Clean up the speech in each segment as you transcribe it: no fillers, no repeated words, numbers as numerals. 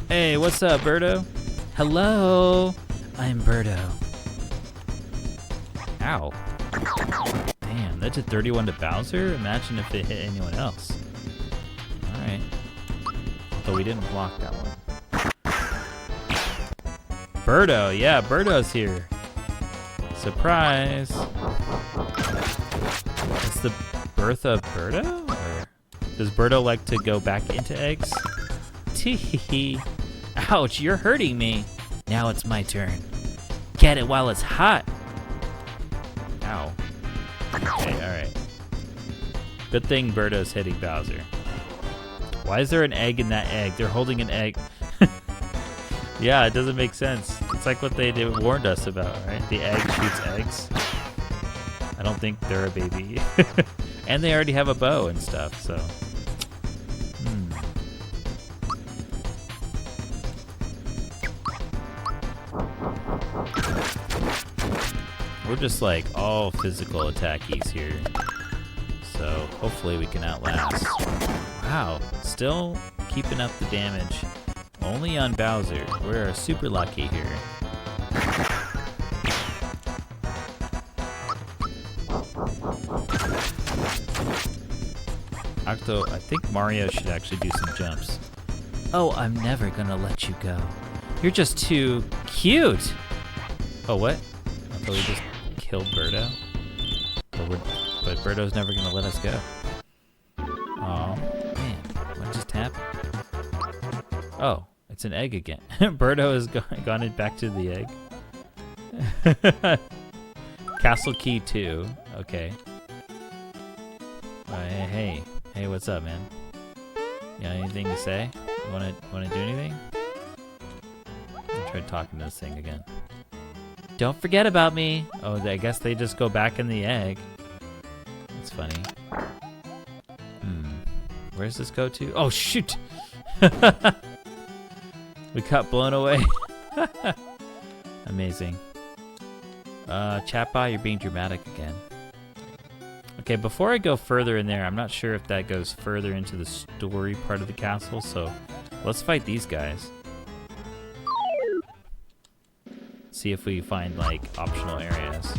Hey, what's up, Birdo? Hello, I'm Birdo. Ow. Damn, that did 31 to Bowser? Imagine if it hit anyone else. Alright. But we didn't block that one. Birdo, yeah, Birdo's here. Surprise. It's the birth of Birdo? Or does Birdo like to go back into eggs? Tee. Ouch, you're hurting me. Now it's my turn. Get it while it's hot. Ow. Okay, alright. Good thing Birdo's hitting Bowser. Why is there an egg in that egg? They're holding an egg. Yeah, it doesn't make sense. It's like what they warned us about, right? The egg shoots eggs. I don't think they're a baby. And they already have a bow and stuff, so. We're just like all physical attackies here. So hopefully we can outlast. Wow, still keeping up the damage. Only on Bowser. We're super lucky here. Octo, I think Mario should actually do some jumps. Oh, I'm never gonna let you go. You're just too cute. Oh, what? I thought we just killed Birdo. But Birdo's never gonna let us go. Oh man, what just happened? Oh, it's an egg again. Birdo has gone back to the egg. Castle key 2. Okay. Hey, what's up, man? You got anything to say? You wanna do anything? I'll try talking to this thing again. Don't forget about me. Oh, I guess they just go back in the egg. That's funny. Where's this go to? Oh, shoot! We got blown away. Amazing. Chatbot, you're being dramatic again. Okay, before I go further in there, I'm not sure if that goes further into the story part of the castle, so let's fight these guys. See if we find, like, optional areas.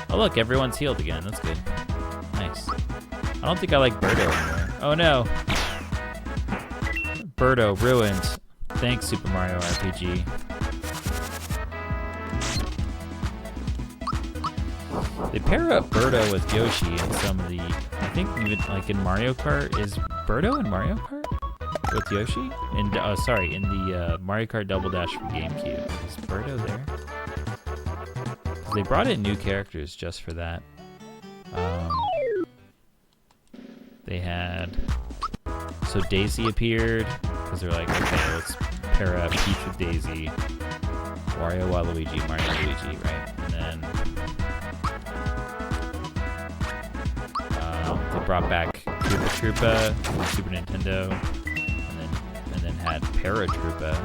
Oh, look, everyone's healed again. That's good. Nice. I don't think I like Birdo anymore. Oh, no. Birdo ruined. Thanks, Super Mario RPG. They pair up Birdo with Yoshi in some of the... I think even, like, in Mario Kart. Is Birdo in Mario Kart? With Yoshi? In the Mario Kart Double Dash for GameCube. Is Birdo there? They brought in new characters just for that. They had... So Daisy appeared, because they're like, okay, let's pair up Peach with Daisy. Wario, Waluigi, Mario, Luigi, right? And then... they brought back Koopa Troopa from Super Nintendo. And then had Paratroopa,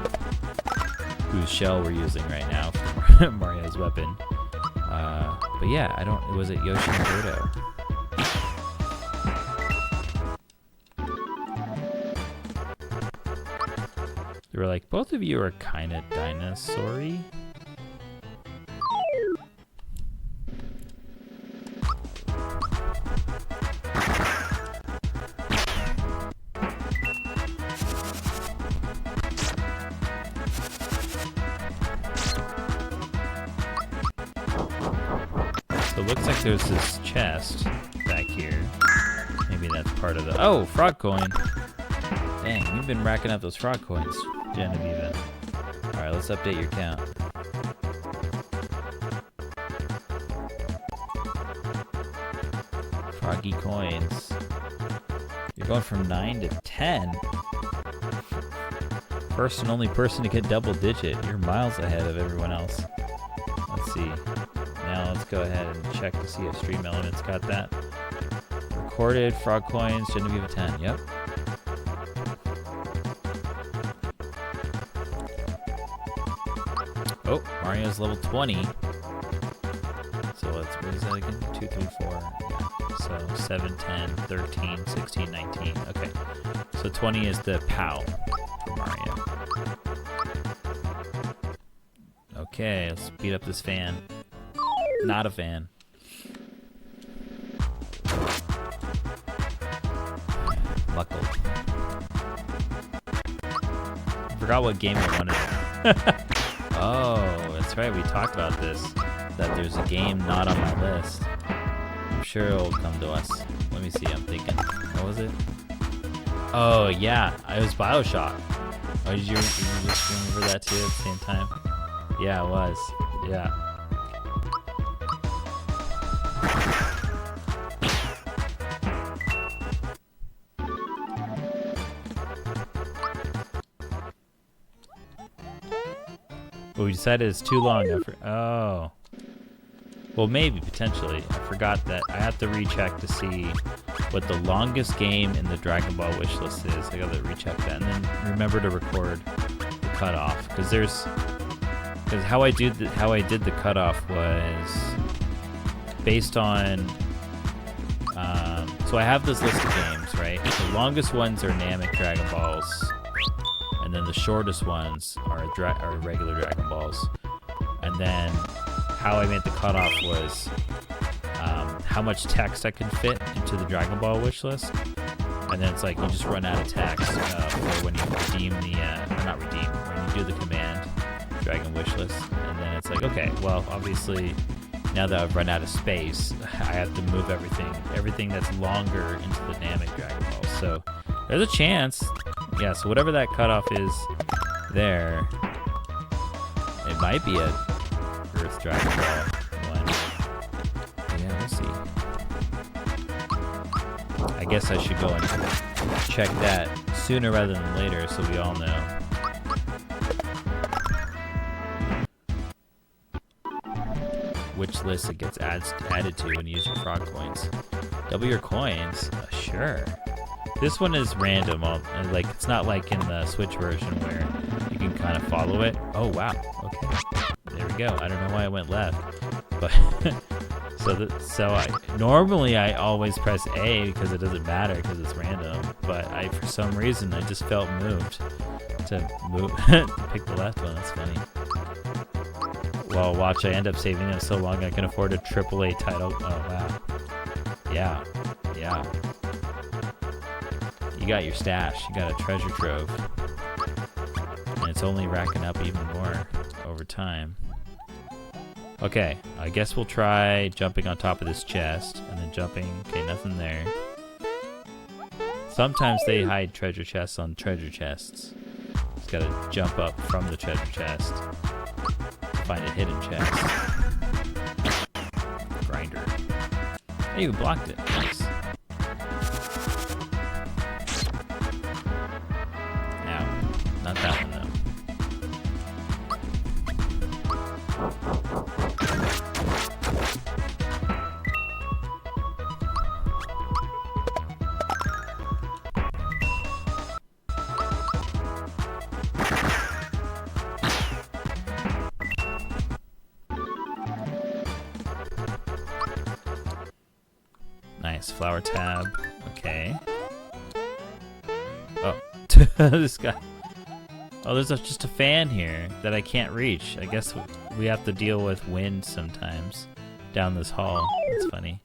whose shell we're using right now for Mario's weapon. But yeah, was it Yoshi and Birdo? They were like, both of you are kind of dinosaur-y. So it looks like there's this chest back here. Maybe that's part of the... Oh, frog coin. Dang, you've been racking up those frog coins, Genevieve. Alright, let's update your count. Froggy coins. You're going from 9 to 10. First and only person to get double digit. You're miles ahead of everyone else. Let's see. Now let's go ahead and check to see if Stream Elements got that. Recorded, frog coins, Genevieve 10. Yep. Oh, Mario's level 20. So what is that again? 2, 3, 4. Yeah. So 7, 10, 13, 16, 19. Okay. So 20 is the POW for Mario. Okay, let's speed up this fan. Not a fan. Buckle. I forgot what game I wanted. Oh, that's right. We talked about this. That there's a game not on my list. I'm sure it'll come to us. Let me see. I'm thinking. What was it? Oh yeah, it was BioShock. Oh, did you just remember that too at the same time? Yeah, it was. Yeah. But we decided it's too long. Oh. Well, maybe, potentially. I forgot that I have to recheck to see what the longest game in the Dragon Ball wishlist is. I gotta recheck that. And then remember to record the cutoff. Because how I did the cutoff was based on... so I have this list of games, right? The longest ones are Namek Dragon Balls. And then the shortest ones are regular Dragon Balls. And then how I made the cutoff was how much text I can fit into the Dragon Ball wish list. And then it's like you just run out of text for when you redeem the, or not redeem, when you do the command Dragon wish list. And then it's like, okay, well, obviously now that I've run out of space, I have to move everything that's longer into the Namek Dragon Balls. So there's a chance. Yeah, so whatever that cutoff is there, it might be a Earth Dragon Ball one. Yeah, we'll see. I guess I should go and check that sooner rather than later so we all know. Which list it gets added to when you use your frog coins. Double your coins? Sure. This one is random. Like it's not like in the Switch version where you can kind of follow it. Oh wow. Okay. There we go. I don't know why I went left, but normally I always press A because it doesn't matter because it's random. But for some reason I just felt moved to pick the left one. That's funny. Well, watch. I end up saving them so long I can afford a AAA title. Oh wow. Yeah. Yeah. You got your stash. You got a treasure trove. And it's only racking up even more over time. Okay, I guess we'll try jumping on top of this chest. And then jumping. Okay, nothing there. Sometimes they hide treasure chests on treasure chests. Just gotta jump up from the treasure chest to find a hidden chest. Grinder. I even blocked it. Nice. Not that one, though. Nice. Flower tab. Okay. Oh. This guy. Oh, there's just a fan here that I can't reach. I guess we have to deal with wind sometimes down this hall. That's funny.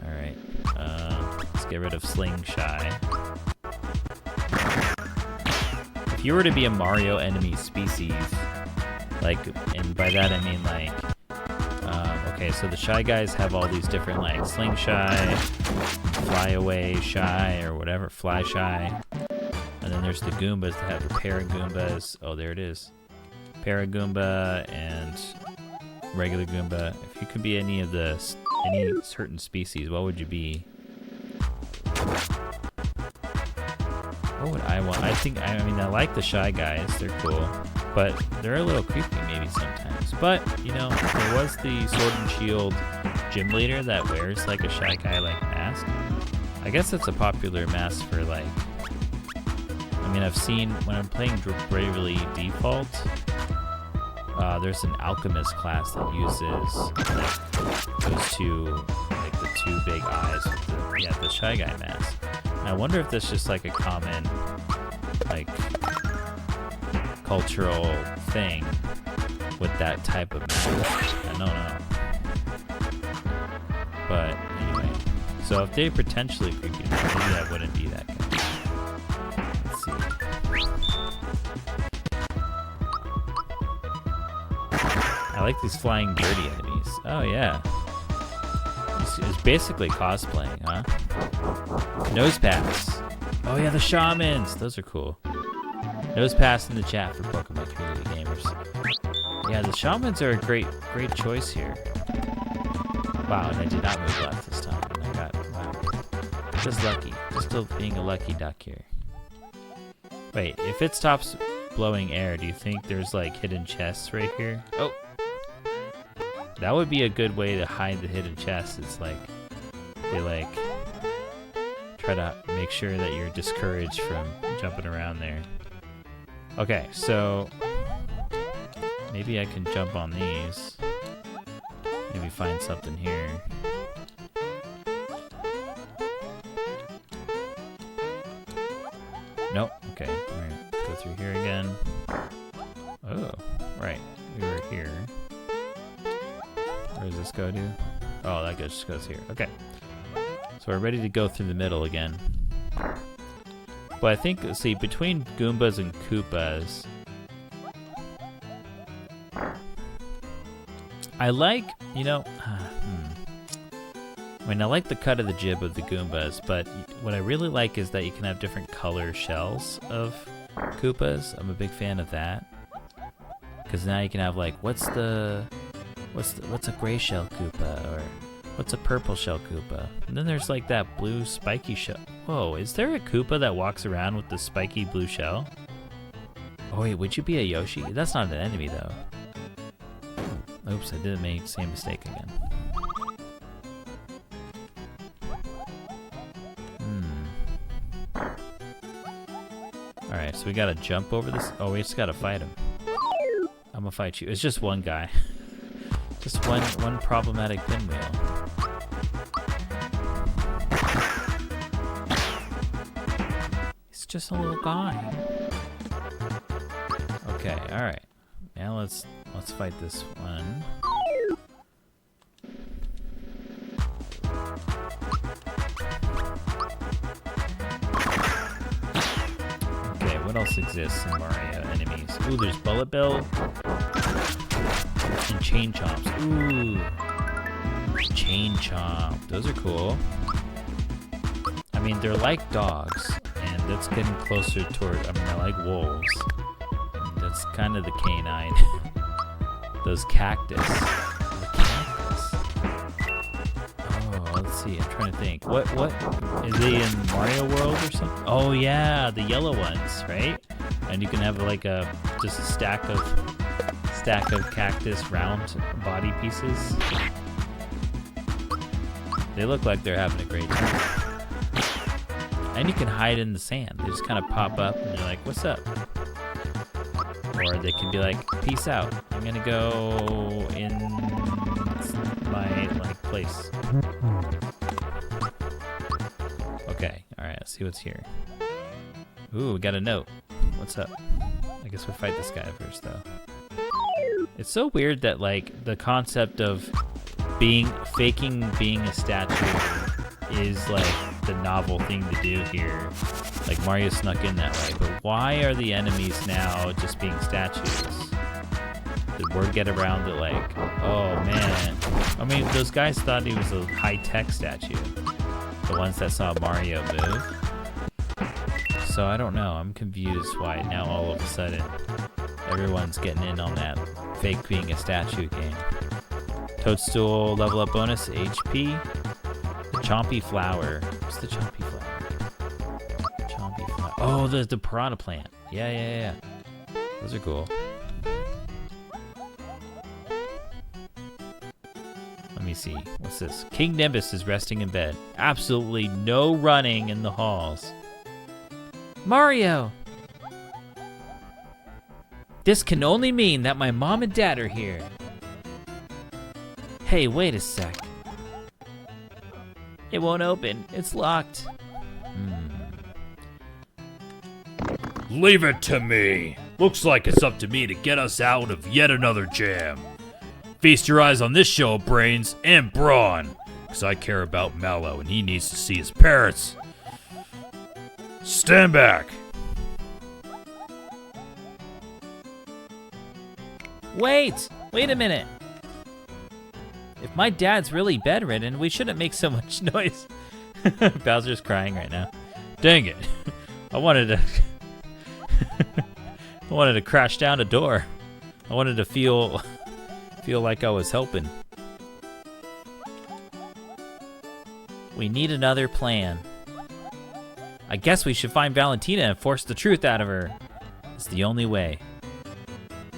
Alright. Let's get rid of Sling Shy. If you were to be a Mario enemy species, like, and by that I mean like, okay, so the Shy Guys have all these different like Sling Shy, Fly Away Shy, or whatever, Fly Shy. And then there's the Goombas that have the Paragoombas. Oh, there it is. Paragoomba and regular Goomba. If you could be any certain species, what would you be? What would I want? I mean, I like the Shy Guys. They're cool. But they're a little creepy maybe sometimes. But, you know, there was the Sword and Shield gym leader that wears like a Shy Guy like mask. I guess it's a popular mask for like... I mean, I've seen when I'm playing Bravely Default, There's an alchemist class that uses those two, like the two big eyes with the Shy Guy mask. And I wonder if that's just like a common, like, cultural thing with that type of mask. I don't know. But anyway, so if they potentially creepy, maybe I wouldn't be that guy. Let's see. I like these flying birdie enemies. Oh yeah. It's basically cosplaying, huh? Nose pass. Oh yeah, the shamans. Those are cool. Nose pass in the chat for Pokemon community gamers. Yeah, the shamans are a great choice here. Wow, and I did not move left this time. And I got, wow. Just lucky. Just still being a lucky duck here. Wait, if it stops blowing air, do you think there's like hidden chests right here? Oh! That would be a good way to hide the hidden chests. It's like, they like, try to make sure that you're discouraged from jumping around there. Okay, so, maybe I can jump on these. Maybe find something here. Nope. Okay. Alright. Go through here again. Oh, right. We were here. Where does this go to? Oh, that just goes here. Okay. So we're ready to go through the middle again. But I think, see, between Goombas and Koopas, I like, you know, I mean, I like the cut of the jib of the Goombas, but what I really like is that you can have different color shells of Koopas. I'm a big fan of that. Because now you can have like, what's a gray shell Koopa, or what's a purple shell Koopa? And then there's like that blue spiky shell. Whoa, is there a Koopa that walks around with the spiky blue shell? Oh wait, would you be a Yoshi? That's not an enemy though. Oops, I didn't make the same mistake again. Alright, so we gotta jump over this. Oh, we just gotta fight him. I'm gonna fight you. It's just one guy. Just one problematic pinwheel. He's just a little guy. Okay, alright. Now let's fight this one. Okay, what else exists in Mario enemies? Ooh, there's Bullet Bill and Chain Chomps. Ooh, Chain Chomp. Those are cool. I mean, they're like dogs, and that's getting closer toward. I mean, they're like wolves. And that's kind of the canine. Those cactus. The cactus. Oh, let's see. I'm trying to think. What is it in Mario World or something? Oh yeah, the yellow ones, right? And you can have like just a stack of cactus round body pieces. They look like they're having a great time. And you can hide in the sand. They just kind of pop up and you're like, "What's up?" Or they can be like, "Peace out. I'm gonna go in my like place." Okay, alright, let's see what's here. Ooh, we got a note. What's up? I guess we'll fight this guy first though. It's so weird that like the concept of faking being a statue is like the novel thing to do here. Like Mario snuck in that way, but why are the enemies now just being statues? Did word get around that like, oh man. I mean, those guys thought he was a high-tech statue. The ones that saw Mario move. So I don't know, I'm confused why now all of a sudden everyone's getting in on that fake being a statue game. Toadstool level up bonus, HP. The Chompy Flower. What's the Chompy Flower? Chompy Flower. Oh, the Piranha Plant. Yeah. Those are cool. Let me see. What's this? King Nimbus is resting in bed. Absolutely no running in the halls. Mario! This can only mean that my mom and dad are here. Hey, wait a sec. It won't open. It's locked. Leave it to me. Looks like it's up to me to get us out of yet another jam. Feast your eyes on this show of brains and brawn, because I care about Mallow and he needs to see his parents. Stand back. Wait a minute. If my dad's really bedridden, we shouldn't make so much noise. Bowser's crying right now. Dang it. I wanted to crash down a door. I wanted to feel like I was helping. We need another plan. I guess we should find Valentina and force the truth out of her. It's the only way.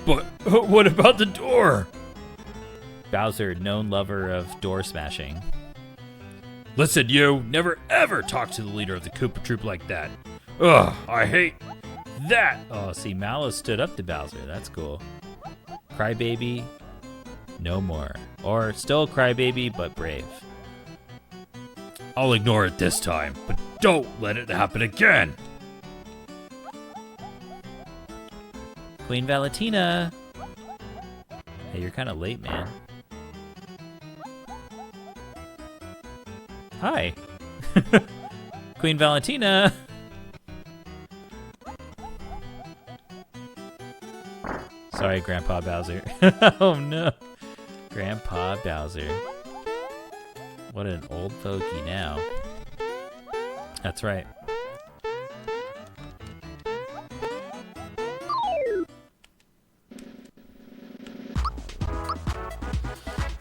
But what about the door? Bowser, known lover of door smashing. Listen, you never ever talk to the leader of the Koopa Troop like that. Ugh, I hate that. Oh, see, Mallow stood up to Bowser. That's cool. Crybaby, no more. Or still a crybaby, but brave. I'll ignore it this time, but don't let it happen again. Queen Valentina. Hey, you're kind of late, man. Hi. Queen Valentina. Sorry, Grandpa Bowser. Oh no. Grandpa Bowser. What an old fogey now. That's right.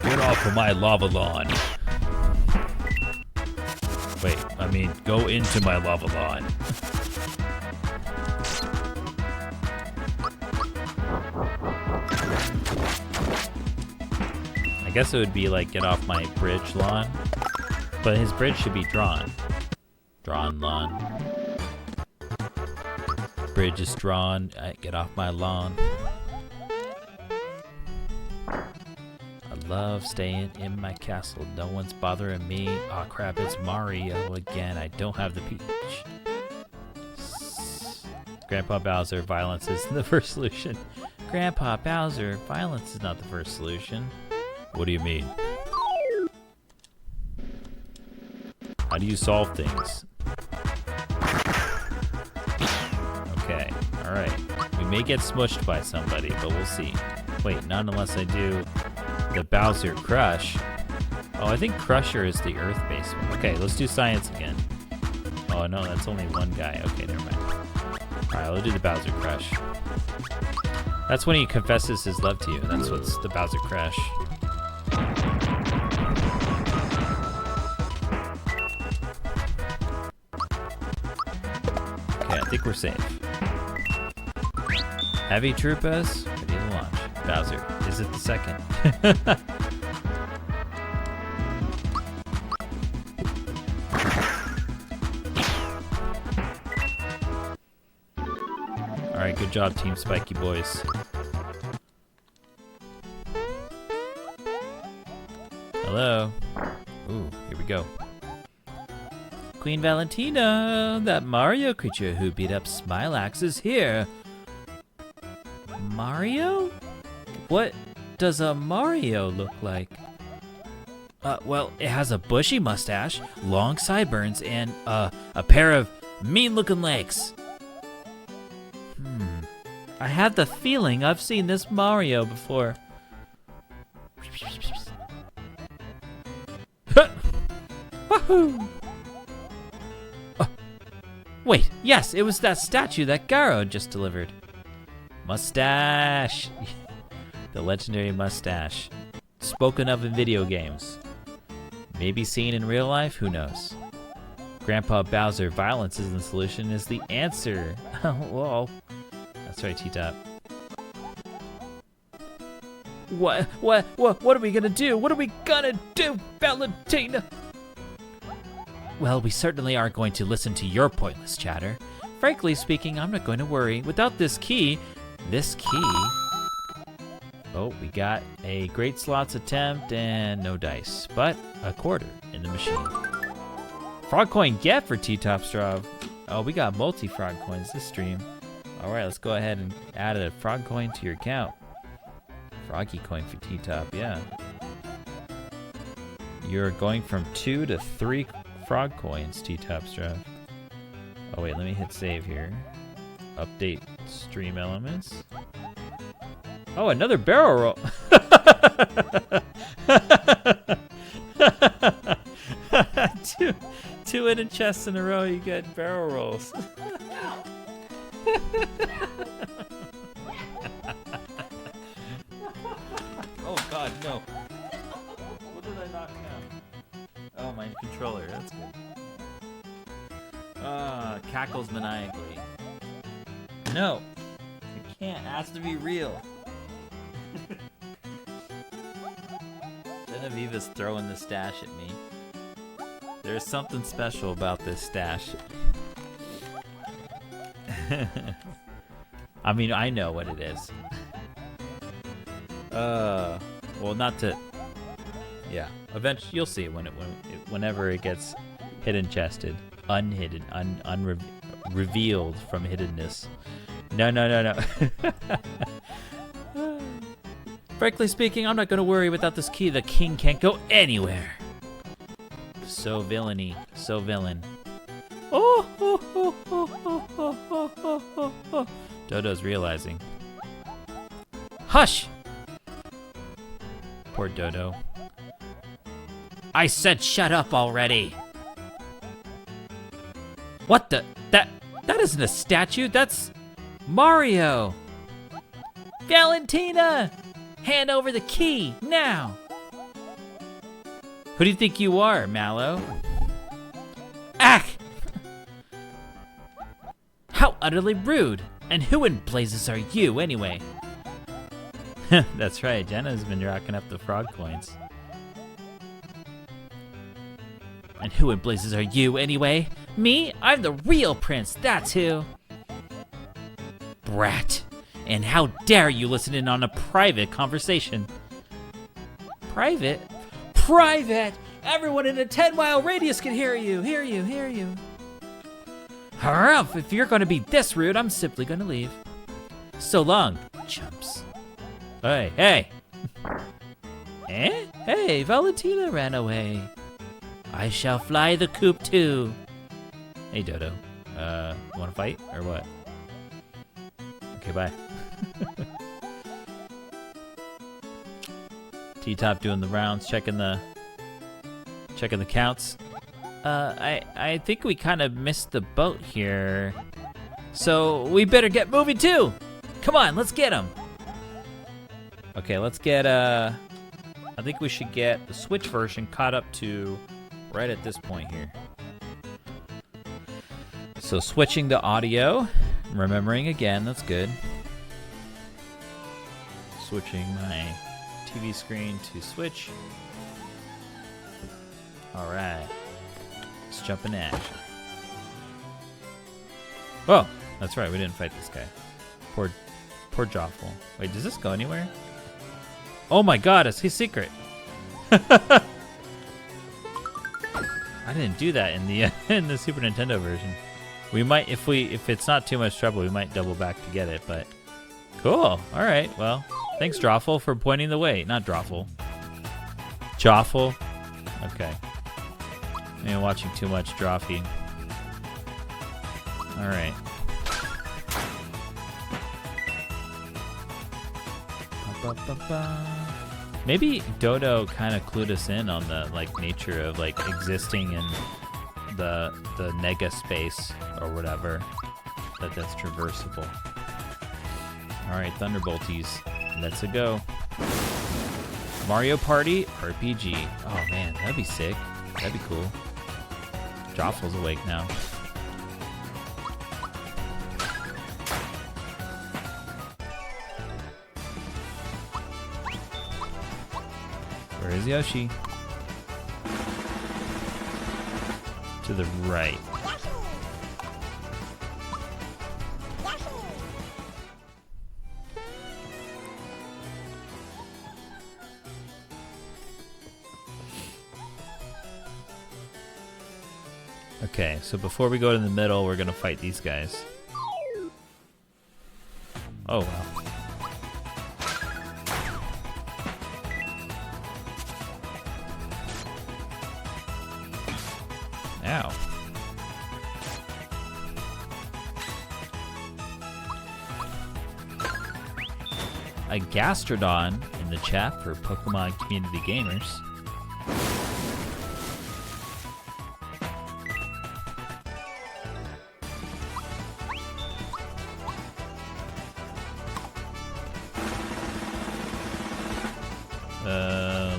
Get off of my lava lawn. Wait, I mean, go into my lava lawn. I guess it would be like get off my bridge lawn. But his bridge should be drawn. Drawn lawn. Bridge is drawn. Get off my lawn. I love staying in my castle. No one's bothering me. Aw, crap, it's Mario again. I don't have the peach. Grandpa Bowser, violence isn't the first solution. Grandpa Bowser, violence is not the first solution. What do you mean? How do you solve things? Okay, alright. We may get smushed by somebody, but we'll see. Wait, not unless I do the Bowser Crush. Oh, I think Crusher is the Earth-based one. Okay, let's do science again. Oh no, that's only one guy. Okay, never mind. Alright, we'll do the Bowser Crush. That's when he confesses his love to you. That's what's the Bowser Crush. Okay, I think we're safe. Heavy troopers, ready to launch. Bowser, is it the second? Alright, good job, Team Spiky Boys. Hello. Ooh, here we go. Queen Valentina, that Mario creature who beat up Smilax is here. Mario? What does a Mario look like? Well, it has a bushy mustache, long sideburns, and a pair of mean-looking legs. I had the feeling I've seen this Mario before. Wahoo! Wait, yes, it was that statue that Garo just delivered. Mustache! The legendary mustache. Spoken of in video games. Maybe seen in real life, who knows? Grandpa Bowser, violence isn't the solution, is the answer. Well, that's right, T-Top. What are we gonna do? What are we gonna do, Valentina? Well, we certainly aren't going to listen to your pointless chatter. Frankly speaking, I'm not going to worry. Without this key, this key. Oh, we got a great slots attempt and no dice, but a quarter in the machine. Frog coin get for T-Top Straw. Oh, we got multi-frog coins this stream. All right, let's go ahead and add a frog coin to your account. Froggy coin for T-Top, yeah. You're going from 2 to 3 frog coins, T-Top Straw. Oh wait, let me hit save here. Update stream elements. Oh, another barrel roll. two hidden chests in a row, you get barrel rolls. Oh god, no. What did I knock down? Oh, my controller, that's good. Cackles maniacally. No, it can't, it has to be real. Genevieve's throwing the stash at me. There's something special about this stash. I mean, I know what it is. Well, not to. Yeah, eventually you'll see whenever it gets hidden chested, unhidden, revealed from hiddenness. No. Frankly speaking, I'm not gonna worry. Without this key, the king can't go anywhere. So villainy, so villain. Dodo's realizing. Hush! Poor Dodo. I said shut up already. What the? That isn't a statue. That's Mario. Valentina, hand over the key now. Who do you think you are, Mallow? Ack! How utterly rude! And who in blazes are you, anyway? That's right, Jenna's been racking up the frog coins. And who in blazes are you, anyway? Me? I'm the real prince, that's who! Brat! And how dare you listen in on a private conversation? Private? Private! Everyone in a 10-mile radius can hear you, hear you. Harumph, if you're gonna be this rude, I'm simply gonna leave. So long, chumps. Hey. Eh? Hey, Valentina ran away. I shall fly the coop too. Hey, Dodo. Wanna fight, or what? Okay, bye. T-Top doing the rounds, checking the counts. I think we kind of missed the boat here. So we better get moving too. Come on, let's get him. Okay, let's get, I think we should get the Switch version caught up to right at this point here. So switching the audio, remembering again, that's good. Switching my TV screen to Switch. All right, let's jump in action. Oh, that's right, we didn't fight this guy. Poor Joffle. Wait, does this go anywhere? Oh my god, it's his secret. I didn't do that in the in the Super Nintendo version. We might, if it's not too much trouble, we might double back to get it, but cool. All right, well, thanks Droffle for pointing the way. Not Droffle. Joffle. Okay. Maybe I'm watching too much Droffy. All right. Maybe Dodo kind of clued us in on the nature of existing in the nega space or whatever, that's traversable. All right, Thunderbolties, let's go. Mario Party RPG. Oh man, that'd be sick. That'd be cool. Joffle's awake now. Where is Yoshi? To the right. Okay, so before we go to the middle, we're gonna fight these guys. Oh, wow. Ow. A Gastrodon in the chat for Pokemon Community Gamers.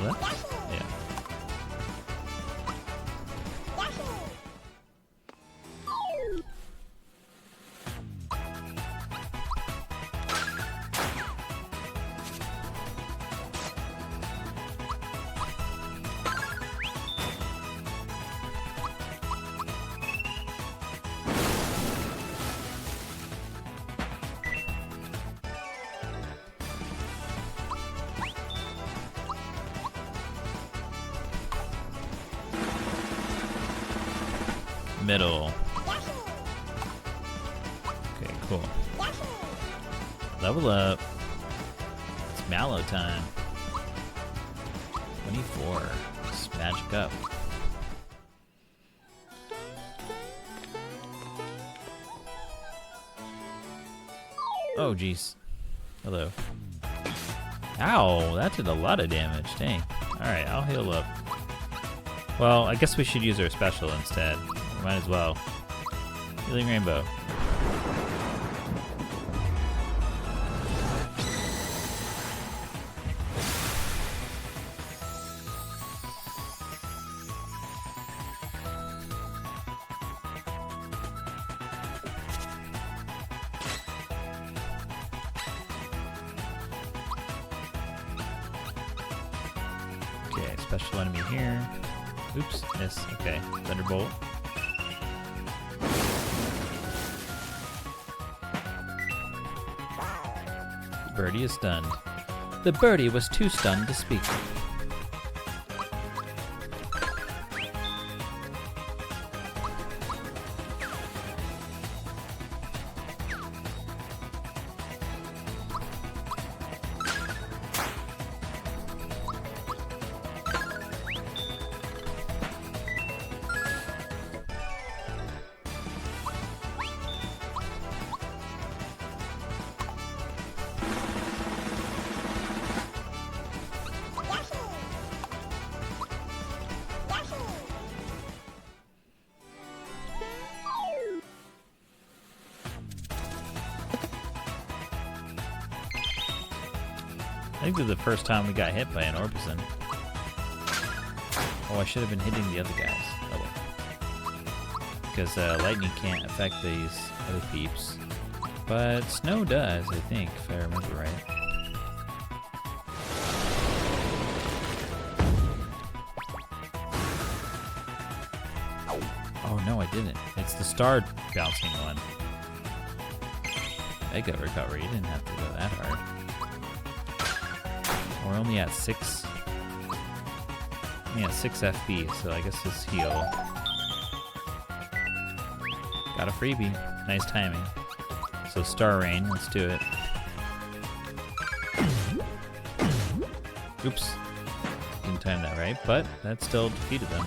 Left? Yeah. Middle. Okay, cool. Level up. It's Mallow time. 24. Let's magic up. Oh, jeez. Hello. Ow, that did a lot of damage. Dang. Alright, I'll heal up. Well, I guess we should use our special instead. Might as well. Healing Rainbow. Okay, special enemy here. Oops, miss. Okay, Thunderbolt. Birdie is stunned. The birdie was too stunned to speak. I think this is the first time we got hit by an Orbison. Oh, I should have been hitting the other guys. Oh well. Because lightning can't affect these other peeps. But snow does, I think, if I remember right. Oh no, I didn't. It's the star bouncing one. Mega recovery. You didn't have to go that hard. We're only at 6. Yeah, 6 FP, so I guess this heal. Got a freebie. Nice timing. So Star Rain, let's do it. Oops. Didn't time that right, but that still defeated them.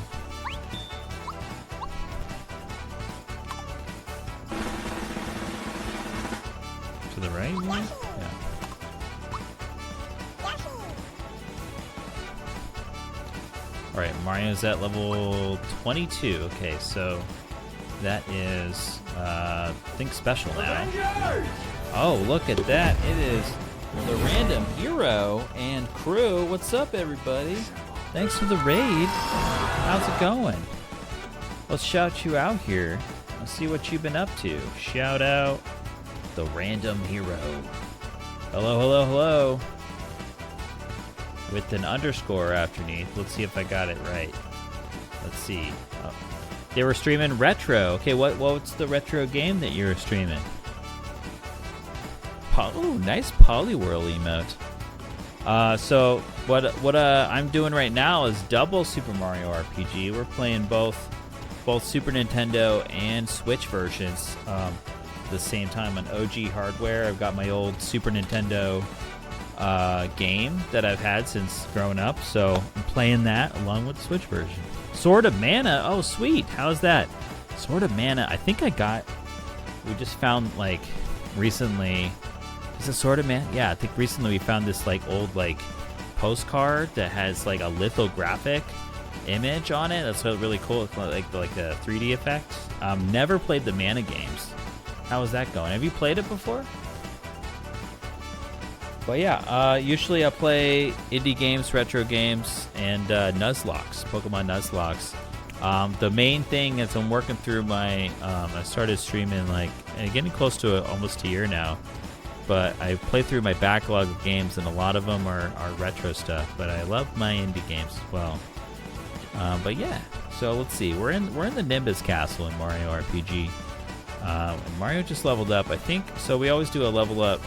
To the right? Yeah. Alright, Mario's at level 22. Okay, so that is, I think special now. Oh, look at that. It is the random hero and crew. What's up, everybody? Thanks for the raid. How's it going? Let's shout you out here. Let's see what you've been up to. Shout out the random hero. Hello, hello, hello. With an underscore underneath. Let's see if I got it right. Let's see. Oh. They were streaming retro. Okay, what's the retro game that you were streaming? Oh, nice Poliwhirl emote. So what I'm doing right now is double Super Mario RPG. We're playing both both Super Nintendo and Switch versions the same time on OG hardware. I've got my old Super Nintendo game that I've had since growing up, so I'm playing that along with the Switch version. Sword of Mana, oh sweet, how's that? Sword of Mana, I think we just found like recently, is it Sword of Mana? Yeah, I think recently we found this like old like postcard that has like a lithographic image on it. That's really cool. It's like a 3D effect. Never played the Mana games. How is that going? Have you played it before? But yeah, usually I play indie games, retro games, and Nuzlocke, Pokemon Nuzlocke. The main thing is I'm working through my, I started streaming like, getting close to almost a year now, but I play through my backlog of games, and a lot of them are retro stuff, but I love my indie games as well. But yeah, so let's see, we're in the Nimbus Castle in Mario RPG. Mario just leveled up, I think, so we always do a level up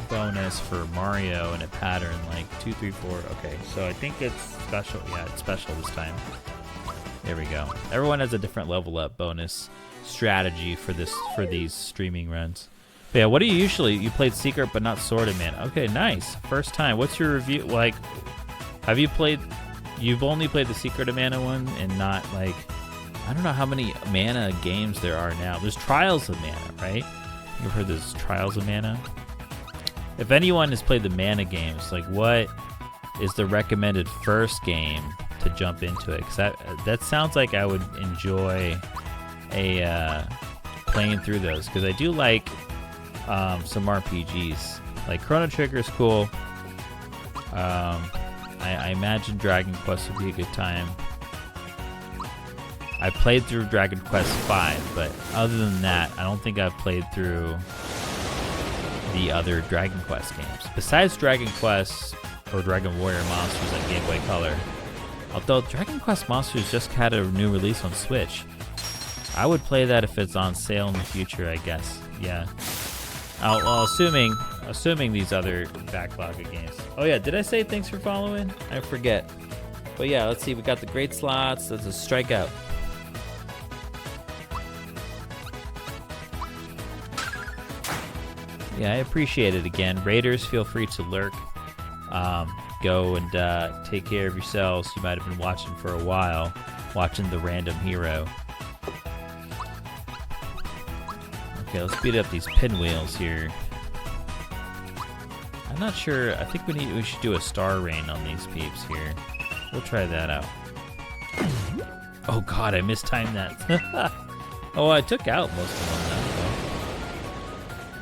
bonus for Mario in a pattern like 2, 3, 4. Okay, so I think it's special. Yeah, it's special this time. There we go. Everyone has a different level up bonus strategy for these streaming runs. But yeah, what do you usually? You played Secret but not Sword of Mana. Okay, nice. First time. What's your review like? Have you played? You've only played the Secret of Mana one and not like, I don't know how many Mana games there are now. There's Trials of Mana, right? You've heard there's Trials of Mana. If anyone has played the Mana games, like what is the recommended first game to jump into it? Because that sounds like I would enjoy playing through those, because I do like some RPGs. Like Chrono Trigger is cool. I imagine Dragon Quest would be a good time. I played through Dragon Quest V, but other than that, I don't think I've played through the other Dragon Quest games. Besides Dragon Quest or Dragon Warrior Monsters on Game Boy Color. Although Dragon Quest Monsters just had a new release on Switch. I would play that if it's on sale in the future, I guess. Yeah. Well, assuming these other backlog of games. Oh yeah, did I say thanks for following? I forget. But yeah, let's see. We got the great slots. That's a strikeout. Yeah, I appreciate it again. Raiders, feel free to lurk. Go and take care of yourselves. You might have been watching for a while, watching the random hero. Okay, let's speed up these pinwheels here. I'm not sure. I think we should do a star rain on these peeps here. We'll try that out. Oh god, I mistimed that. Oh, I took out most of them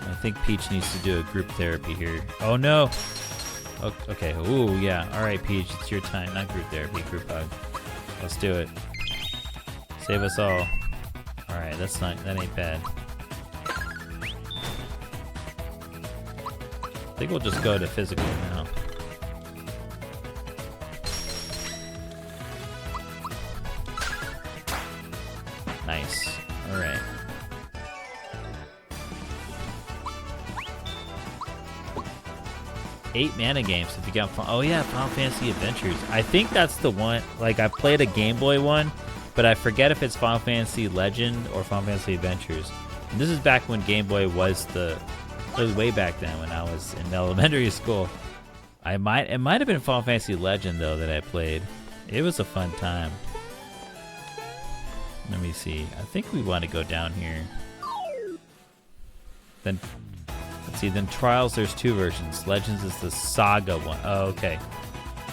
now. I think Peach needs to do a group therapy here. Oh no! Okay, ooh, yeah. Alright, Peach, it's your time. Not group therapy, group hug. Let's do it. Save us all. Alright, that ain't bad. I think we'll just go to physical now. Nice. Alright. Eight mana games if you got fun. Oh yeah, Final Fantasy Adventures. I think that's the one. Like I played a Game Boy one, but I forget if it's Final Fantasy Legend or Final Fantasy Adventures. And this is back when Game Boy was it was way back then when I was in elementary school. It might have been Final Fantasy Legend though that I played. It was a fun time. Let me see. I think we want to go down here. Then let's see. Then Trials. There's two versions. Legends is the Saga one. Oh, okay.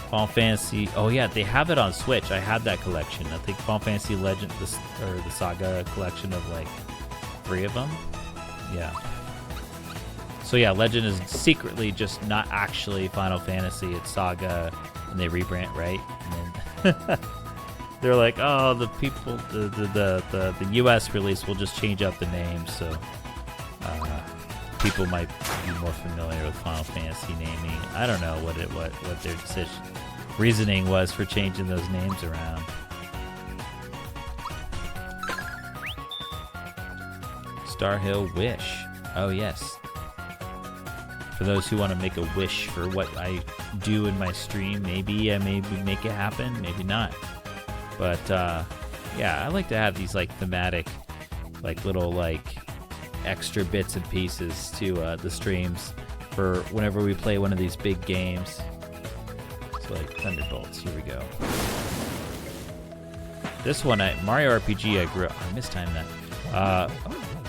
Final Fantasy. Oh yeah, they have it on Switch. I had that collection. I think Final Fantasy Legend, or the Saga collection of like 3 of them. Yeah. So yeah, Legend is secretly just not actually Final Fantasy. It's Saga, and they rebrand, right? And then they're like, oh, the people, the U.S. release will just change up the name, so people might be more familiar with Final Fantasy naming. I don't know what their reasoning was for changing those names around. Star Hill Wish. Oh yes. For those who want to make a wish for what I do in my stream, maybe I make it happen, maybe not. But Yeah, I like to have these like thematic, like little like extra bits and pieces to the streams for whenever we play one of these big games. So like Thunderbolts, here we go. This one, Mario RPG, I mistimed that.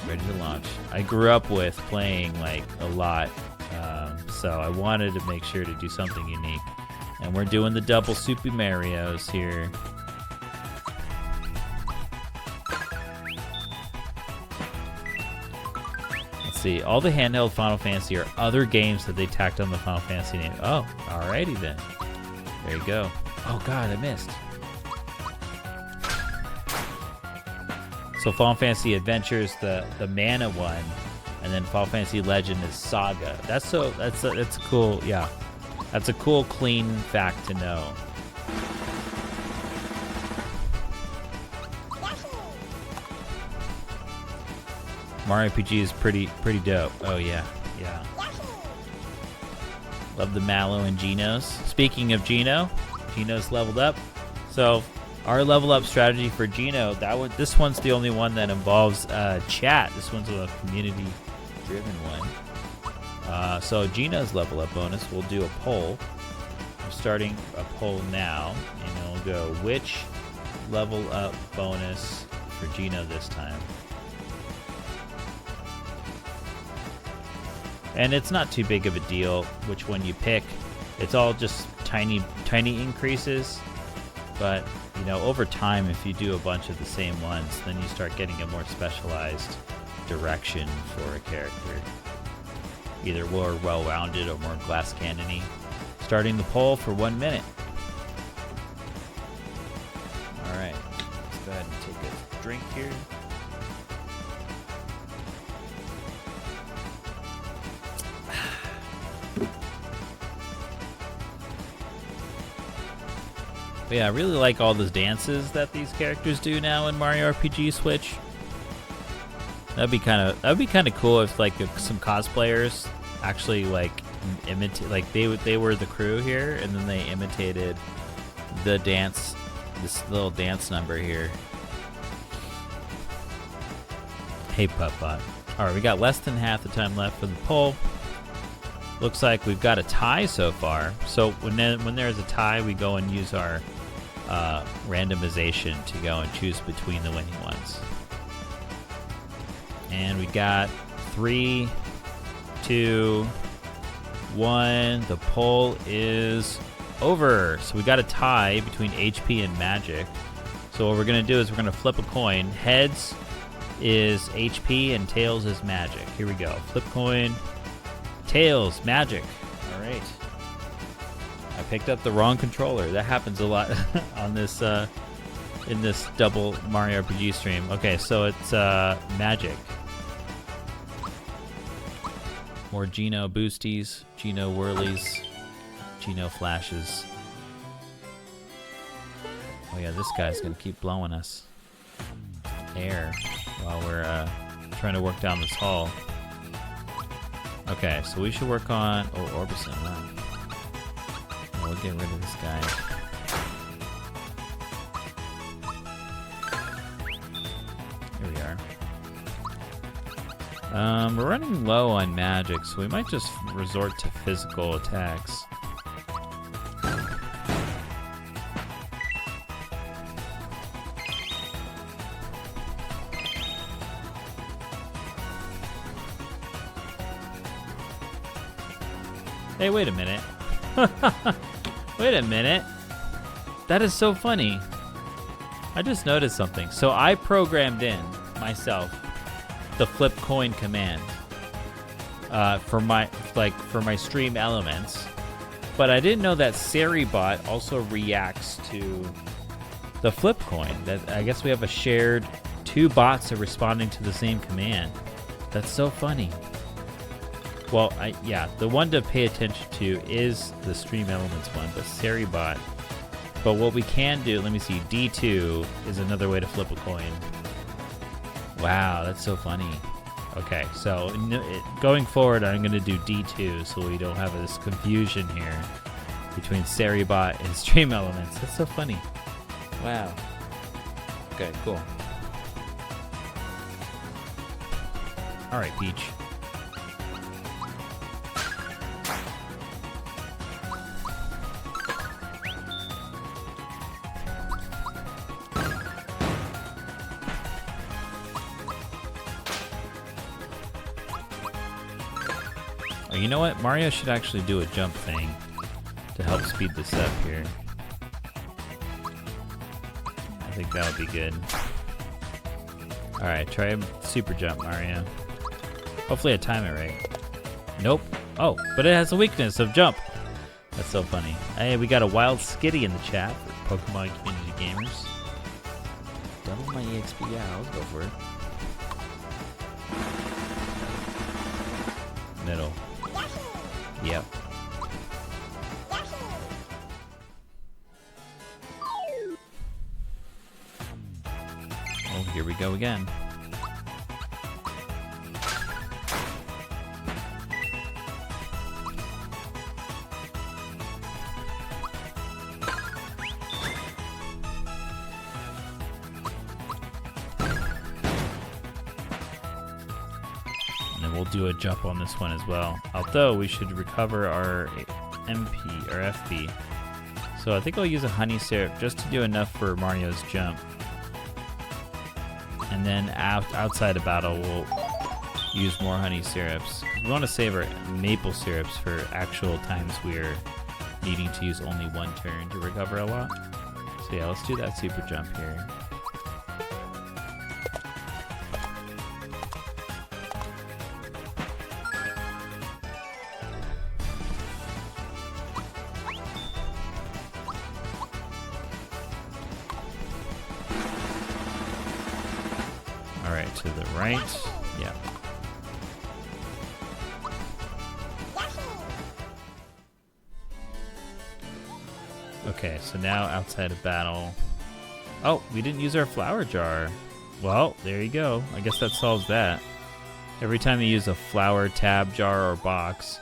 Ready to launch. I grew up with playing like a lot, so I wanted to make sure to do something unique. And we're doing the double Super Marios here. Let's see, all the handheld Final Fantasy are other games that they tacked on the Final Fantasy name. Oh, alrighty then. There you go. Oh god, I missed. So Final Fantasy Adventures, the Mana one, and then Final Fantasy Legend is Saga. That's a cool, yeah. That's a cool, clean fact to know. Mario RPG is pretty dope. Oh yeah, yeah. Love the Mallow and Genos. Speaking of Geno's leveled up. So our level up strategy for Geno, this one's the only one that involves chat. This one's a community-driven one. So Geno's level up bonus, we'll do a poll. I'm starting a poll now, and we'll go which level up bonus for Geno this time. And it's not too big of a deal which one you pick. It's all just tiny increases, but over time, if you do a bunch of the same ones, then you start getting a more specialized direction for a character. Either more well-rounded or more glass cannon-y. Starting the poll for 1 minute. Alright, let's go ahead and take a drink here. But yeah, I really like all those dances that these characters do now in Mario RPG Switch. That'd be kind of cool if like some cosplayers actually like imitate, like they were the crew here and then they imitated the dance, this little dance number here. Hey Puppbot. All right, we got less than half the time left for the poll. Looks like we've got a tie so far. So when there's a tie, we go and use our randomization to go and choose between the winning ones. And we got 3, 2, 1. The poll is over. So we got a tie between HP and Magic. So what we're going to do is we're going to flip a coin. Heads is HP and tails is Magic. Here we go. Flip coin. Tails, Magic. All right. I picked up the wrong controller. That happens a lot on this in this double Mario RPG stream. Okay, so it's Magic. More Geno boosties, Geno whirlies, Geno flashes. Oh yeah, this guy's gonna keep blowing us air while we're trying to work down this hall. Okay, so we should work on Orbison. Wow. We'll get rid of this guy. Here we are. We're running low on magic, so we might just resort to physical attacks. Hey, wait a minute. Wait a minute. That is so funny. I just noticed something. So I programmed in myself the flip coin command for my stream elements, but I didn't know that Seribot also reacts to the flip coin. That I guess we have a shared 2 bots are responding to the same command. That's so funny. Well, the one to pay attention to is the Stream Elements one, but Seribot. But what we can do, let me see, D2 is another way to flip a coin. Wow, that's so funny. Okay, so going forward, I'm going to do D2 so we don't have this confusion here between Seribot and Stream Elements. That's so funny. Wow. Okay, cool. All right, Peach. Oh, you know what? Mario should actually do a jump thing to help speed this up here. I think that would be good. Alright, try a super jump, Mario. Hopefully I time it right. Nope. Oh, but it has a weakness of jump. That's so funny. Hey, we got a wild skitty in the chat for Pokemon Community Gamers. Double my EXP, yeah, I'll go for it. Middle. Yep. Oh, here we go again. And then we'll do a jump on this one as well. Although we should recover our MP or FP. So I think I'll use a honey syrup just to do enough for Mario's jump. And then outside of battle, we'll use more honey syrups. We want to save our maple syrups for actual times we're needing to use only one turn to recover a lot. So yeah, let's do that super jump here. Alright, to the right. Yeah. Okay, so now outside of battle. Oh, we didn't use our flower jar. Well, there you go. I guess that solves that. Every time you use a flower tab, jar, or box,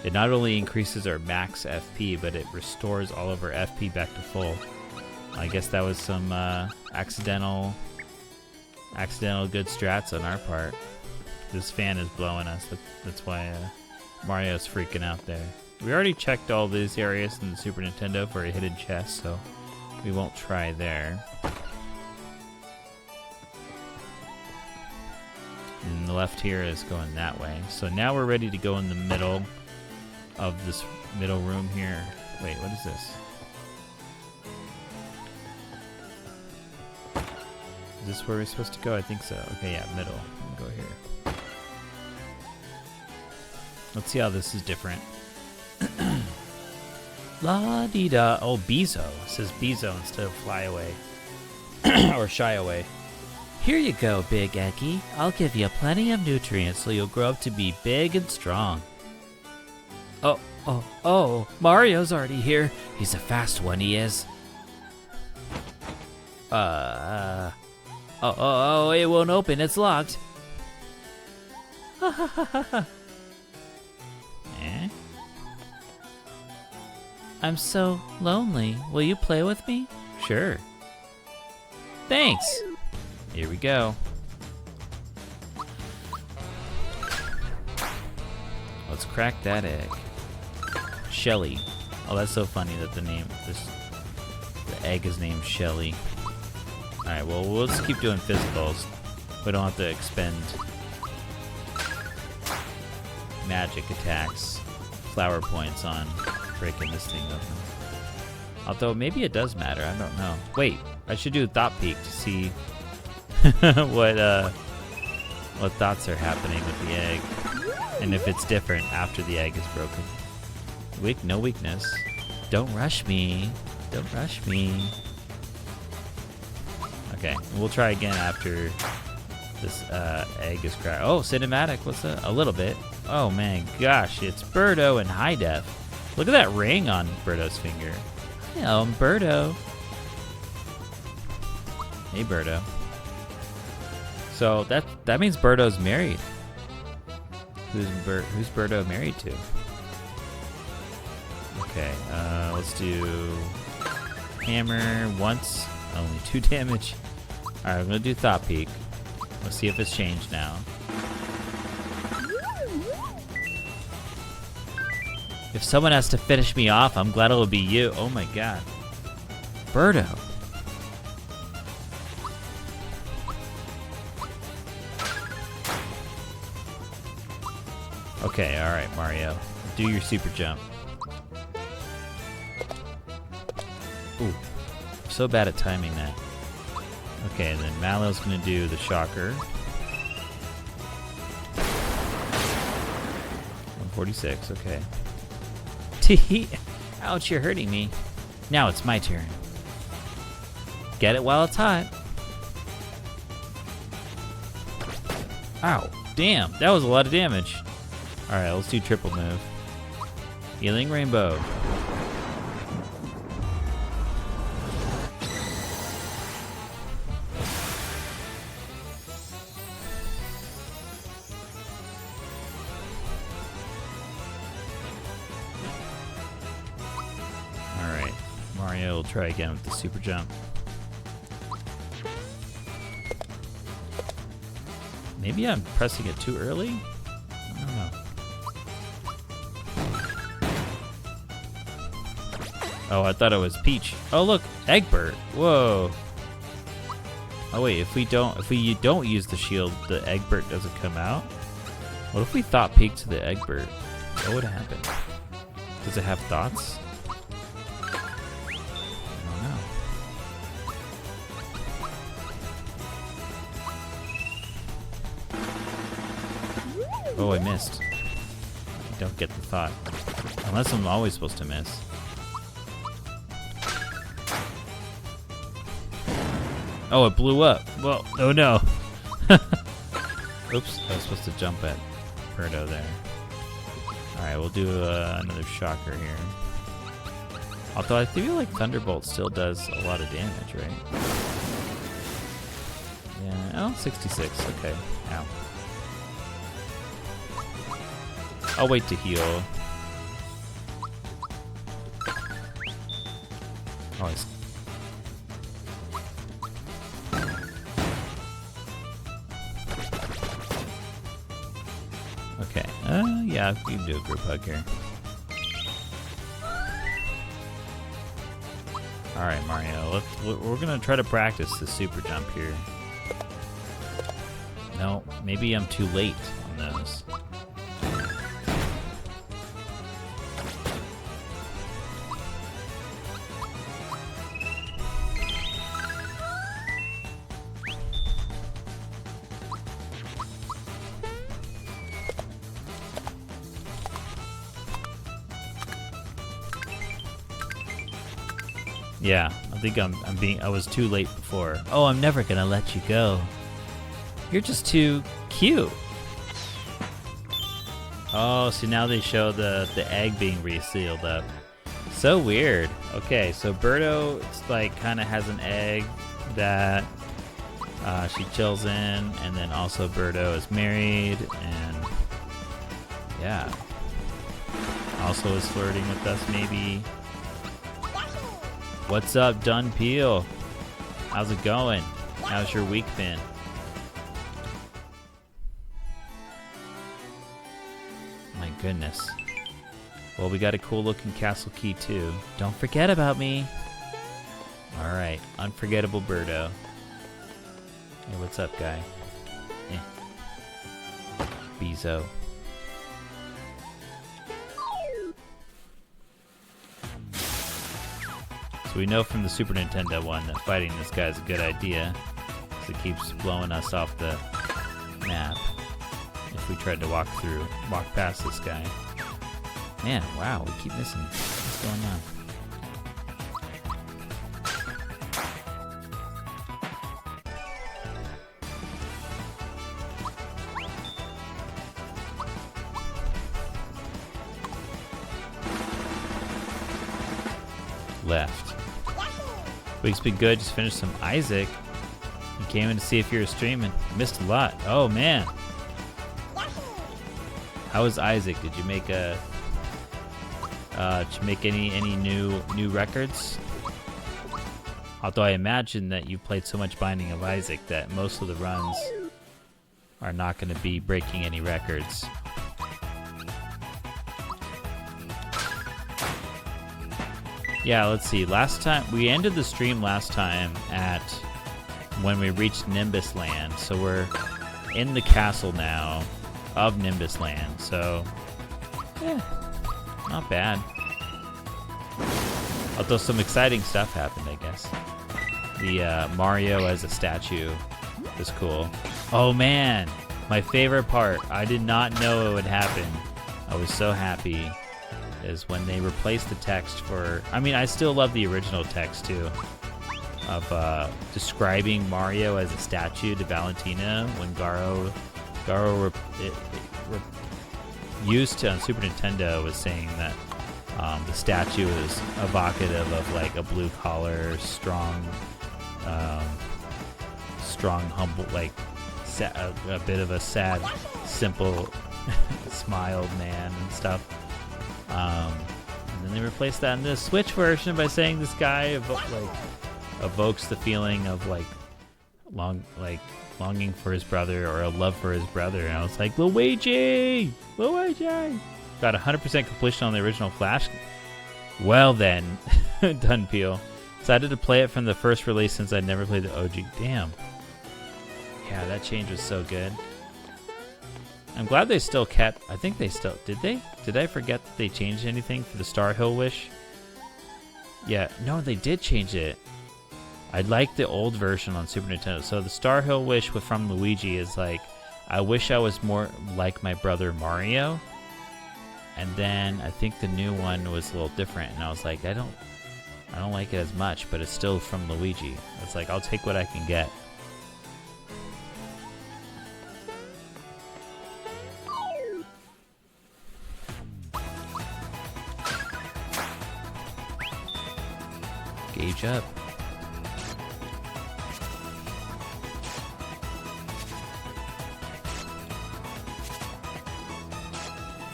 it not only increases our max FP, but it restores all of our FP back to full. I guess that was some accidental good strats on our part. This fan is blowing us. That's why Mario's freaking out there. We already checked all these areas in the Super Nintendo for a hidden chest, so we won't try there. And the left here is going that way. So now we're ready to go in the middle of this middle room here. Wait, what is this? Is this where we're supposed to go? I think so. Okay, yeah, middle. We'll go here. Let's see how this is different. La dee da. Oh, Bezo. It says Bezo instead of fly away. Or shy away. Here you go, Big Eggy. I'll give you plenty of nutrients so you'll grow up to be big and strong. Oh, Mario's already here. He's a fast one, he is. Oh, it won't open. It's locked. Eh? I'm so lonely. Will you play with me? Sure. Thanks. Here we go. Let's crack that egg. Shelly. Oh, that's so funny that the egg is named Shelly. Alright, well, let's keep doing physicals. We don't have to expend magic attacks, flower points on breaking this thing open. Although, maybe it does matter, I don't know. Wait, I should do a thought peek to see what thoughts are happening with the egg. And if it's different after the egg is broken. No weakness. Don't rush me. Don't rush me. Okay, we'll try again after this egg is cracked. Oh, cinematic. What's that? A little bit. Oh man, gosh, it's Birdo in high def. Look at that ring on Birdo's finger. Hello, I'm Birdo. Hey, Birdo. So that means Birdo's married. Who's Birdo married to? Okay, let's do hammer once. Only 2 damage. Alright, I'm gonna do Thought Peak. Let's see if it's changed now. If someone has to finish me off, I'm glad it'll be you. Oh my god. Birdo. Okay, alright, Mario. Do your super jump. Ooh. I'm so bad at timing that. Okay, and then Mallow's gonna do the shocker. 146, okay. Tee. Ouch, you're hurting me. Now it's my turn. Get it while it's hot. Ow, damn, that was a lot of damage. Alright, let's do triple move. Healing Rainbow. Alright, Mario will try again with the super jump. Maybe I'm pressing it too early? I don't know. Oh, I thought it was Peach. Oh, look, Egbert. Whoa. Oh wait, if you don't use the shield, the Egbert doesn't come out. What if we thought peek to the Egbert? What would happen? Does it have thoughts? I don't know. Oh, I missed. I don't get the thought. Unless I'm always supposed to miss. Oh, it blew up. Well, oh no. Oops, I was supposed to jump at Birdo there. Alright, we'll do another shocker here. Although I feel like Thunderbolt still does a lot of damage, right? Yeah, oh, 66, okay. Ow. I'll wait to heal. Oh, he's... Okay, yeah, we can do a group hug here. Alright, Mario, we're gonna try to practice the super jump here. No, maybe I'm too late on those. Yeah, I think I was too late before. Oh, I'm never gonna let you go. You're just too cute. Oh, so now they show the egg being resealed up. So weird. Okay, so Birdo, it's like kind of has an egg that she chills in, and then also Birdo is married, and yeah, also is flirting with us maybe. What's up, Dun Peel? How's it going? How's your week been? My goodness. Well, we got a cool looking castle key too. Don't forget about me. Alright, unforgettable Birdo. Hey, what's up, guy? Bezo. So we know from the Super Nintendo one that fighting this guy is a good idea, because it keeps blowing us off the map if we tried to walk past this guy. Man, wow, we keep missing. What's going on? Left. Week's been good. Just finished some Isaac. You came in to see if you were streaming. Missed a lot. Oh man. How was Isaac? Did you make any new records? Although I imagine that you've played so much Binding of Isaac that most of the runs are not going to be breaking any records. Yeah, let's see. Last time, we ended the stream last time at when we reached Nimbus Land. So we're in the castle now of Nimbus Land. So, yeah, not bad. Although some exciting stuff happened, I guess. The Mario as a statue was cool. Oh man, my favorite part. I did not know it would happen. I was so happy. Is when they replaced the text for... I mean, I still love the original text, too. Of describing Mario as a statue to Valentina when Garo used to on Super Nintendo was saying that the statue is evocative of like a blue collar, strong, humble, like a bit of a sad, simple, smiled man and stuff. And then they replaced that in the Switch version by saying this guy evokes the feeling of longing for his brother or a love for his brother. And I was like, Luigi! Got 100% completion on the original Flash. Well then, Dunpeel. Decided to play it from the first release since I'd never played the OG. Damn. Yeah, that change was so good. I'm glad they still kept... I think they still... Did they? Did I forget that they changed anything for the Star Hill Wish? Yeah. No, they did change it. I like the old version on Super Nintendo. So the Star Hill Wish from Luigi is like, I wish I was more like my brother Mario. And then I think the new one was a little different. And I was like, I don't like it as much, but it's still from Luigi. It's like, I'll take what I can get. Gauge up.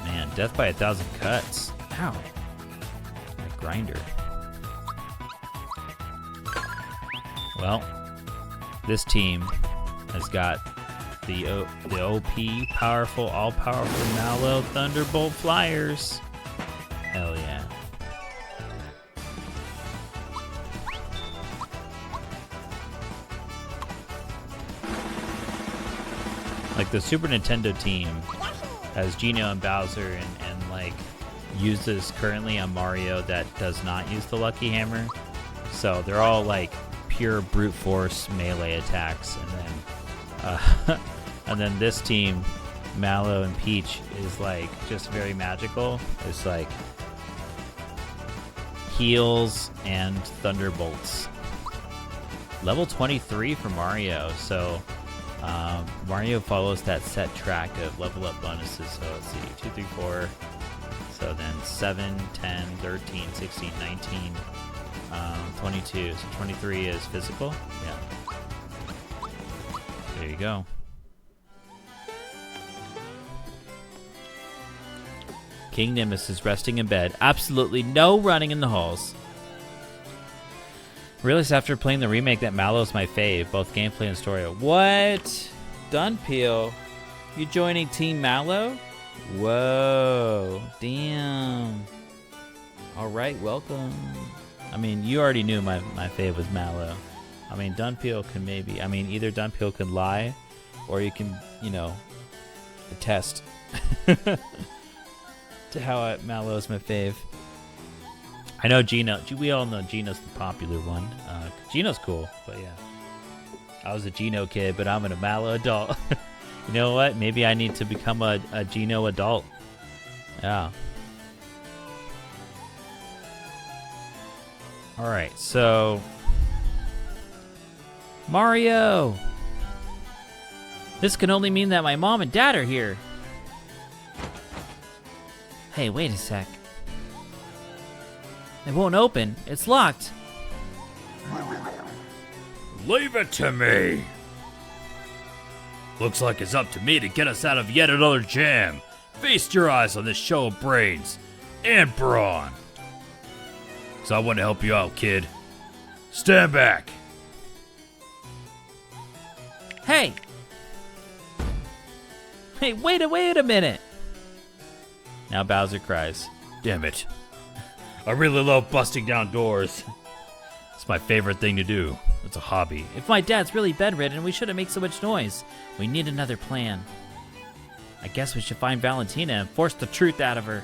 Man, death by 1,000 cuts. Ow. My grinder. Well, this team has got the OP, powerful, all-powerful Mallow Thunderbolt Flyers. Hell yeah. Like the Super Nintendo team has Geno and Bowser and like uses currently a Mario that does not use the Lucky Hammer. So they're all like pure brute force melee attacks, and then this team, Mallow and Peach, is like just very magical. It's like heals and thunderbolts. Level 23 for Mario, so Mario follows that set track of level up bonuses. So let's see, 2, 3, 4. So then 7, 10, 13, 16, 19, 22. So 23 is physical. Yeah. There you go. King Nimbus is resting in bed. Absolutely no running in the halls. Realized after playing the remake that Mallow's my fave, both gameplay and story. What? Dunpeel? You joining Team Mallow? Whoa. Damn. Alright, welcome. I mean, you already knew my fave was Mallow. I mean, Dunpeel can maybe... I mean, either Dunpeel can lie, or you can, you know, attest to how Mallow is my fave. I know Geno. We all know Geno's the popular one. Geno's cool, but yeah. I was a Geno kid, but I'm a Mallow adult. You know what? Maybe I need to become a Geno adult. Yeah. Alright, so... Mario! This can only mean that my mom and dad are here. Hey, wait a sec. It won't open. It's locked. Leave it to me. Looks like it's up to me to get us out of yet another jam. Feast your eyes on this show of brains and brawn. So I want to help you out, kid. Stand back. Hey! Hey, wait a minute! Now Bowser cries. Damn it. I really love busting down doors. It's my favorite thing to do. It's a hobby. If my dad's really bedridden, we shouldn't make so much noise. We need another plan. I guess we should find Valentina and force the truth out of her.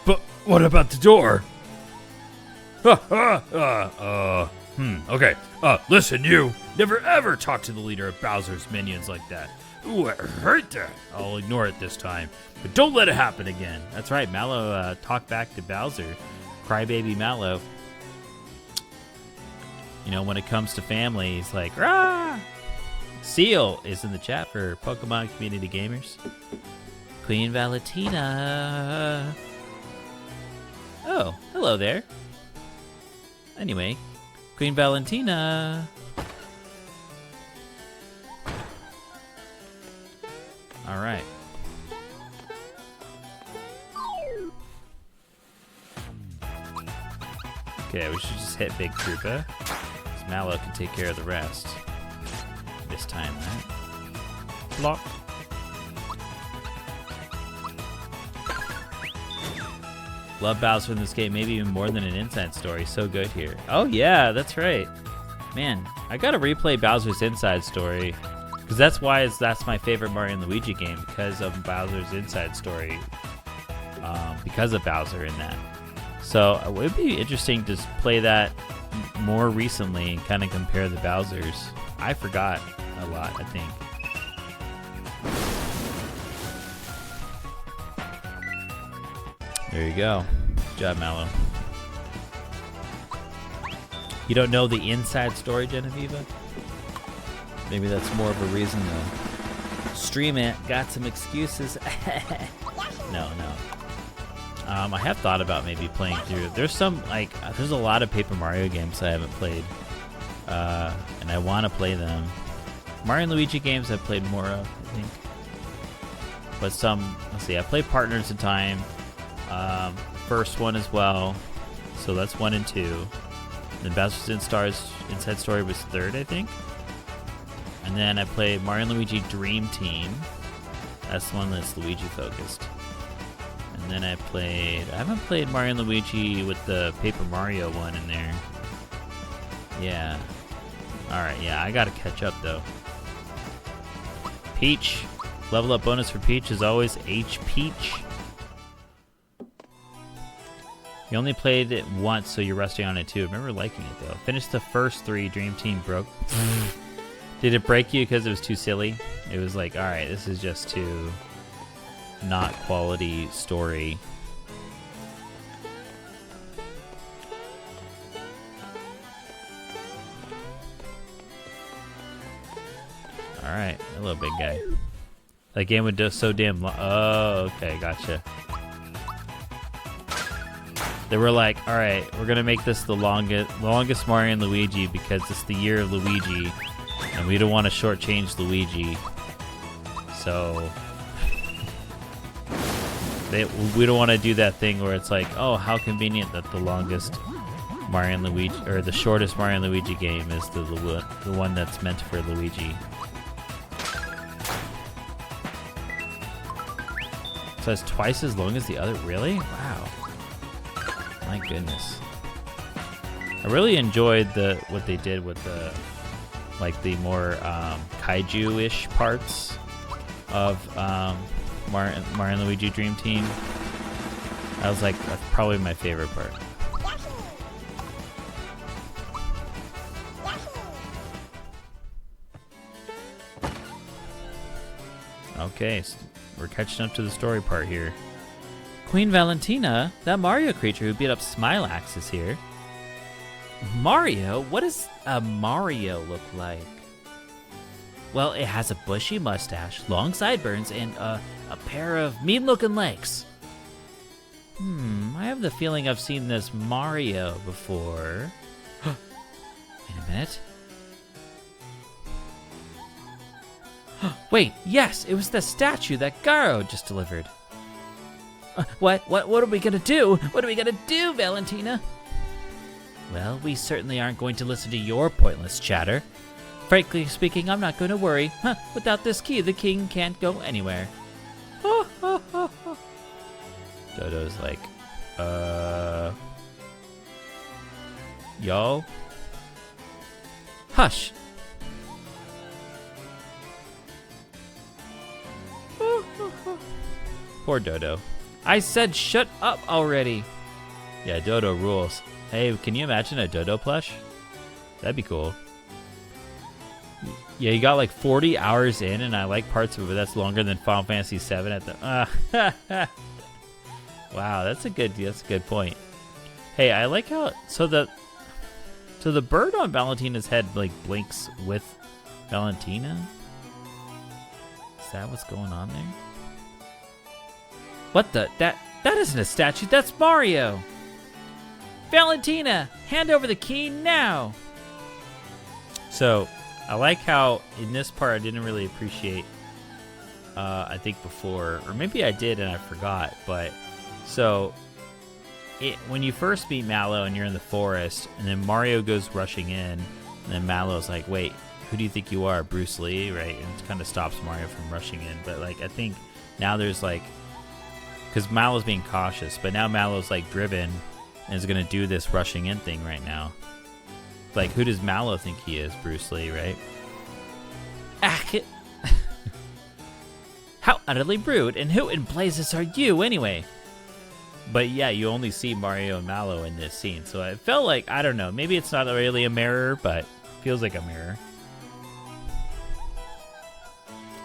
But what about the door? Okay. Listen, you. Never ever talk to the leader of Bowser's minions like that. Ooh, I hurt that. I'll ignore it this time. But don't let it happen again. That's right, Mallow talked back to Bowser. Crybaby Mallow. You know, when it comes to family, he's like, rah! Seal is in the chat for Pokemon Community Gamers. Queen Valentina. Oh, hello there. Anyway, Queen Valentina. All right. Okay, we should just hit Big Koopa. So Mallow can take care of the rest. This time, right? Block. Love Bowser in this game, maybe even more than an Inside Story. So good here. Oh yeah, that's right. Man, I gotta replay Bowser's Inside Story. Because that's my favorite Mario and Luigi game, because of Bowser's Inside Story. Because of Bowser in that. So it would be interesting to play that more recently and kind of compare the Bowsers. I forgot a lot, I think. There you go. Good job, Mallow. You don't know the inside story, Genevieve? Maybe that's more of a reason to stream it. Got some excuses. No. I have thought about maybe playing through. There's a lot of Paper Mario games I haven't played, and I want to play them. Mario and Luigi games I've played more of, I think. But let's see, I played Partners in Time, first one as well, so that's 1 and 2. Then Bowser's Inside Story was 3rd, I think. And then I played Mario and Luigi Dream Team. That's the one that's Luigi focused. And then I haven't played Mario and Luigi with the Paper Mario one in there. Yeah. Alright, yeah, I gotta catch up though. Peach. Level up bonus for Peach is always H Peach. You only played it once, so you're resting on it too. I remember liking it though. Finished the first 3, Dream Team broke. Did it break you because it was too silly? It was like, alright, this is just too not quality story. Alright, hello big guy. That game would do so damn oh, okay, gotcha. They were like, alright, we're gonna make this the longest Mario and Luigi because it's the year of Luigi, and we don't want to shortchange Luigi. So we don't want to do that thing where it's like, oh, how convenient that the longest Mario and Luigi, or the shortest Mario and Luigi game is the one that's meant for Luigi. So it's twice as long as the other. Really? Wow. My goodness. I really enjoyed what they did with the more kaiju-ish parts of Mario and Luigi Dream Team. That was that's probably my favorite part. Okay, so we're catching up to the story part here. Queen Valentina, that Mario creature who beat up Smilax, is here. Mario? What does a Mario look like? Well, it has a bushy mustache, long sideburns, and a pair of mean-looking legs. I have the feeling I've seen this Mario before. Wait a minute. Wait, yes, it was the statue that Garo just delivered. What are we gonna do? What are we gonna do, Valentina? Well, we certainly aren't going to listen to your pointless chatter. Frankly speaking, I'm not going to worry. Huh, without this key, the king can't go anywhere. Dodo's like, yo? Hush! Poor Dodo. I said shut up already! Yeah, Dodo rules. Hey, can you imagine a Dodo plush? That'd be cool. Yeah, you got like 40 hours in, and I like parts of it, but that's longer than Final Fantasy VII at the... Wow, that's a good point. Hey, I like how... So the bird on Valentina's head, like, blinks with Valentina? Is that what's going on there? What the... That isn't a statue, that's Mario! Valentina, hand over the key now! So, I like how in this part I didn't really appreciate, I think before, or maybe I did and I forgot, but so when you first meet Mallow and you're in the forest, and then Mario goes rushing in, and then Mallow's like, wait, who do you think you are, Bruce Lee, right? And it kind of stops Mario from rushing in, but like I think now there's like, because Mallow's being cautious, but now Mallow's like driven and is going to do this rushing in thing right now. Like, who does Mallow think he is? Bruce Lee, right? How utterly rude, and who in blazes are you, anyway? But yeah, you only see Mario and Mallow in this scene, so I felt like, I don't know, maybe it's not really a mirror, but feels like a mirror.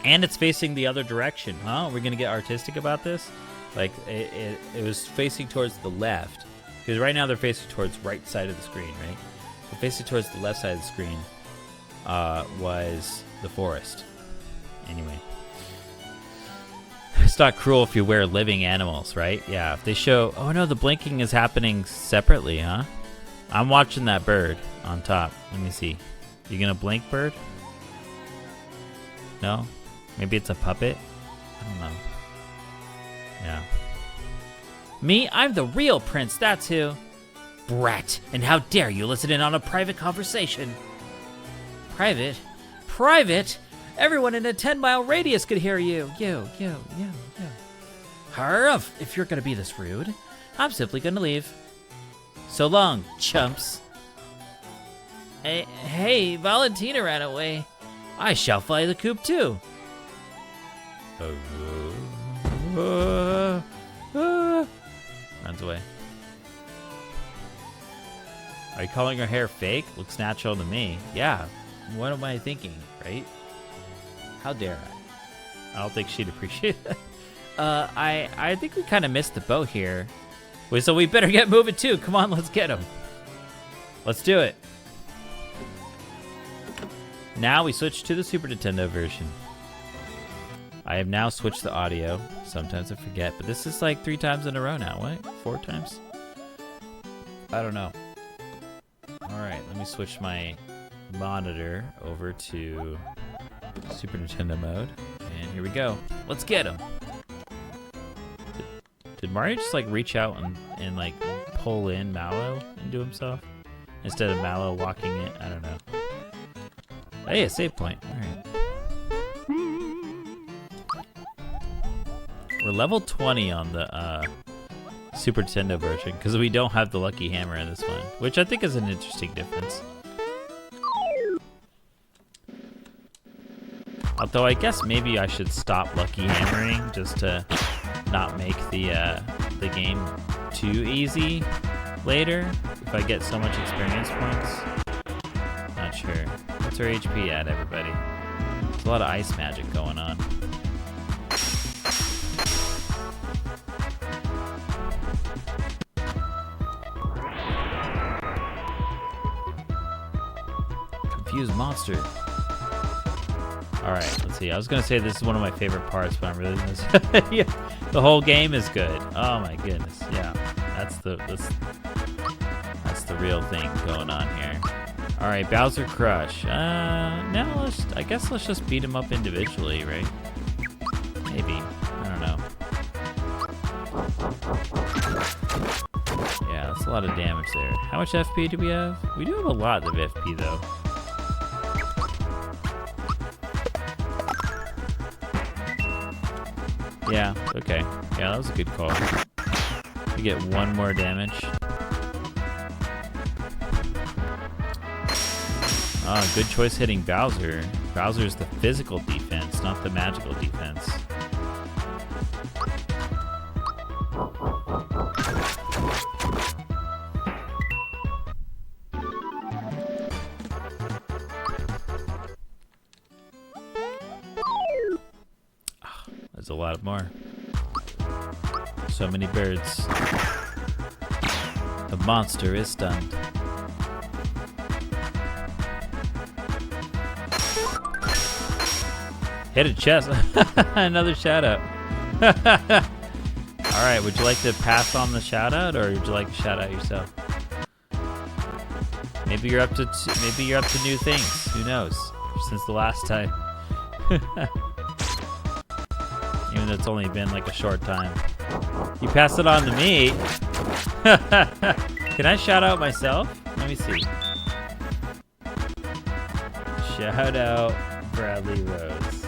And it's facing the other direction, huh? We're gonna get artistic about this? Like, it was facing towards the left, because right now they're facing towards right side of the screen, right? So facing towards the left side of the screen was the forest. Anyway. It's not cruel if you wear living animals, right? Yeah, if they show... Oh no, the blinking is happening separately, huh? I'm watching that bird on top. Let me see. You gonna blink, bird? No? Maybe it's a puppet? I don't know. Yeah. Me? I'm the real prince, that's who. Brat, and how dare you listen in on a private conversation? Private? Private? Everyone in a 10-mile radius could hear you. You. Hurry, if you're gonna be this rude, I'm simply gonna leave. So long, chumps. Hey, Valentina ran away. I shall fly the coop too. Runs away. Are you calling her hair fake? Looks natural to me. Yeah. What am I thinking, right? How dare I? I don't think she'd appreciate that. I think we kind of missed the boat here. So we better get moving too. Come on, let's get him. Let's do it. Now we switch to the Super Nintendo version. I have now switched the audio. Sometimes I forget, but this is like 3 times in a row now. What? 4 times? I don't know. Alright, let me switch my monitor over to Super Nintendo mode. And here we go. Let's get him. Did Mario just like reach out and like pull in Mallow into himself? Instead of Mallow walking in? I don't know. Hey, a save point. Alright. We're level 20 on the Super Nintendo version because we don't have the Lucky Hammer in this one, which I think is an interesting difference. Although I guess maybe I should stop Lucky Hammering just to not make the game too easy later if I get so much experience points. Not sure. What's our HP at, everybody? There's a lot of ice magic going on. Confused monster. Alright, let's see. I was gonna say this is one of my favorite parts, but I'm really gonna yeah, the whole game is good. Oh my goodness. Yeah. That's the real thing going on here. Alright, Bowser Crush. Now I guess let's just beat him up individually, right? Maybe. I don't know. Yeah, let's That's a lot of damage there. How much FP do we have? We do have a lot of FP though. Yeah, okay. Yeah, that was a good call. We get 1 more damage. Oh, good choice hitting Bowser. Bowser's the physical defense, not the magical defense. There's a lot more. So many birds. The monster is stunned. Hit a chest. Another shout out. Alright, would you like to pass on the shout out or would you like to shout out yourself? Maybe you're up to new things. Who knows? Since the last time. Even though it's only been like a short time. You passed it on to me. Can I shout out myself? Let me see. Shout out Bradley Rose.